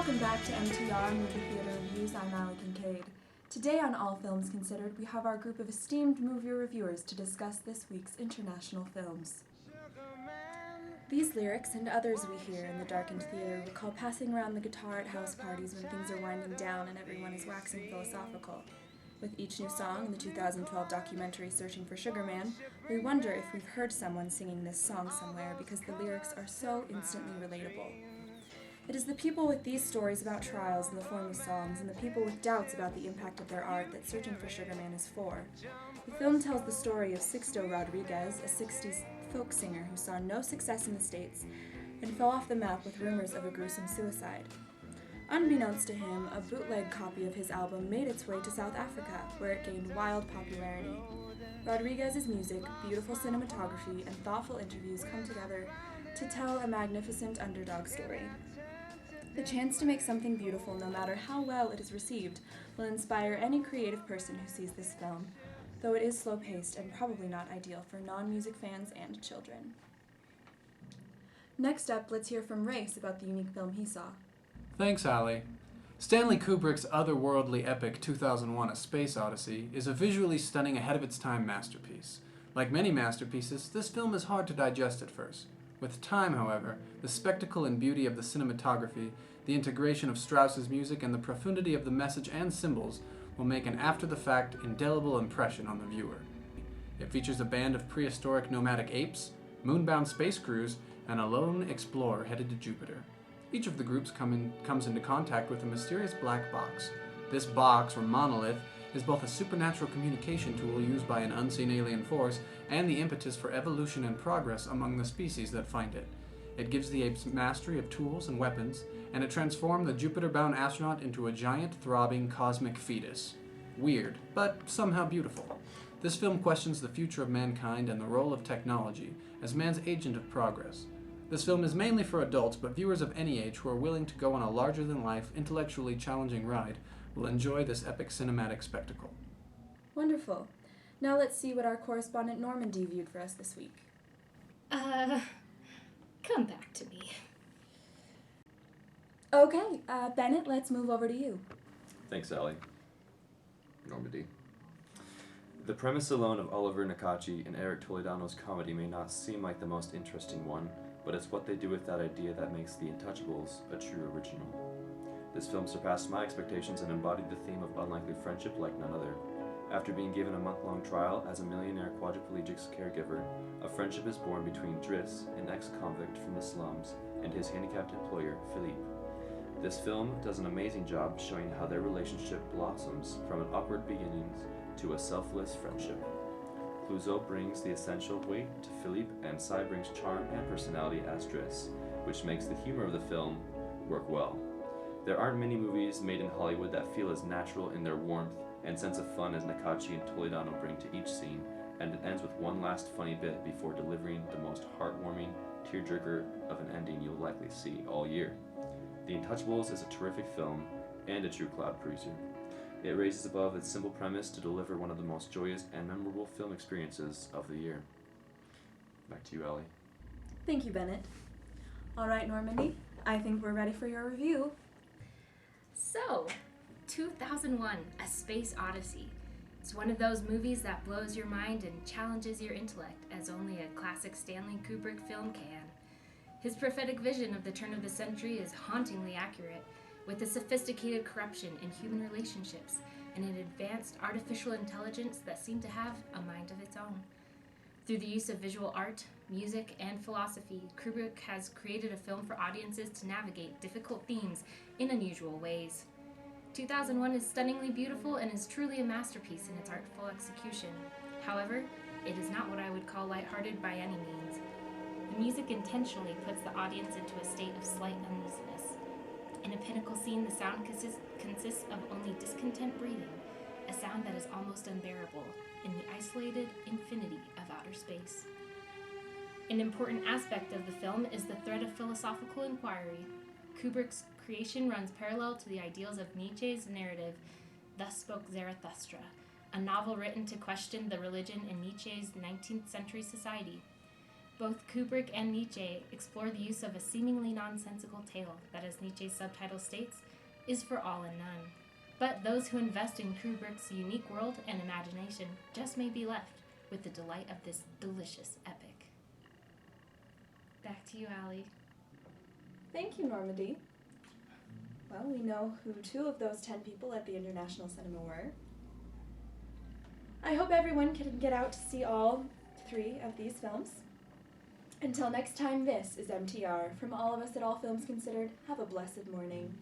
Welcome back to MTR Movie Theater Reviews. I'm Allie Kincaid. Today on All Films Considered, we have our group of esteemed movie reviewers to discuss this week's international films. These lyrics and others we hear in the darkened theater recall passing around the guitar at house parties when things are winding down and everyone is waxing philosophical. With each new song in the 2012 documentary Searching for Sugar Man, we wonder if we've heard someone singing this song somewhere because the lyrics are so instantly relatable. It is the people with these stories about trials in the form of songs and the people with doubts about the impact of their art that Searching for Sugar Man is for. The film tells the story of Sixto Rodriguez, a 60s folk singer who saw no success in the States and fell off the map with rumors of a gruesome suicide. Unbeknownst to him, a bootleg copy of his album made its way to South Africa, where it gained wild popularity. Rodriguez's music, beautiful cinematography, and thoughtful interviews come together to tell a magnificent underdog story. The chance to make something beautiful, no matter how well it is received, will inspire any creative person who sees this film, though it is slow-paced and probably not ideal for non-music fans and children. Next up, let's hear from Race about the unique film he saw. Thanks, Allie. Stanley Kubrick's otherworldly epic 2001: A Space Odyssey is a visually stunning, ahead-of-its-time masterpiece. Like many masterpieces, this film is hard to digest at first. With time, however, the spectacle and beauty of the cinematography, the integration of Strauss's music, and the profundity of the message and symbols will make an after-the-fact, indelible impression on the viewer. It features a band of prehistoric nomadic apes, moonbound space crews, and a lone explorer headed to Jupiter. Each of the groups comes into contact with a mysterious black box. This box, or monolith, is both a supernatural communication tool used by an unseen alien force and the impetus for evolution and progress among the species that find it. It gives the apes mastery of tools and weapons, and it transformed the Jupiter-bound astronaut into a giant, throbbing, cosmic fetus. Weird, but somehow beautiful. This film questions the future of mankind and the role of technology as man's agent of progress. This film is mainly for adults, but viewers of any age who are willing to go on a larger-than-life, intellectually challenging ride will enjoy this epic cinematic spectacle. Wonderful. Now let's see what our correspondent Normandy viewed for us this week. Come back to me. Okay, Bennett, let's move over to you. Thanks, Allie. Normandy. The premise alone of Oliver Nakache and Eric Toledano's comedy may not seem like the most interesting one, but it's what they do with that idea that makes The Untouchables a true original. This film surpassed my expectations and embodied the theme of unlikely friendship like none other. After being given a month-long trial as a millionaire quadriplegic caregiver, a friendship is born between Driss, an ex-convict from the slums, and his handicapped employer, Philippe. This film does an amazing job showing how their relationship blossoms from an awkward beginnings to a selfless friendship. Clouseau brings the essential weight to Philippe, and Sy brings charm and personality as Driss, which makes the humor of the film work well. There aren't many movies made in Hollywood that feel as natural in their warmth and sense of fun as Nakache and Toledano bring to each scene, and it ends with one last funny bit before delivering the most heartwarming tearjerker of an ending you'll likely see all year. The Untouchables is a terrific film and a true crowd pleaser. It raises above its simple premise to deliver one of the most joyous and memorable film experiences of the year. Back to you, Allie. Thank you, Bennett. All right, Normandy, I think we're ready for your review. So, 2001: A Space Odyssey. It's one of those movies that blows your mind and challenges your intellect, as only a classic Stanley Kubrick film can. His prophetic vision of the turn of the century is hauntingly accurate, with a sophisticated corruption in human relationships and an advanced artificial intelligence that seemed to have a mind of its own. Through the use of visual art, music, and philosophy, Kubrick has created a film for audiences to navigate difficult themes in unusual ways. 2001 is stunningly beautiful and is truly a masterpiece in its artful execution. However, it is not what I would call lighthearted by any means. The music intentionally puts the audience into a state of slight uneasiness. In a pinnacle scene, the sound consists of only discontent breathing, a sound that is almost unbearable in the isolated infinity of outer space. An important aspect of the film is the thread of philosophical inquiry. Kubrick's creation runs parallel to the ideals of Nietzsche's narrative, Thus Spoke Zarathustra, a novel written to question the religion in Nietzsche's 19th century society. Both Kubrick and Nietzsche explore the use of a seemingly nonsensical tale that, as Nietzsche's subtitle states, is for all and none. But those who invest in Kubrick's unique world and imagination just may be left with the delight of this delicious epic. Back to you, Allie. Thank you, Normandy. Well, we know who 2 of those 10 people at the International Cinema were. I hope everyone can get out to see all 3 of these films. Until next time, this is MTR. From all of us at All Films Considered, have a blessed morning.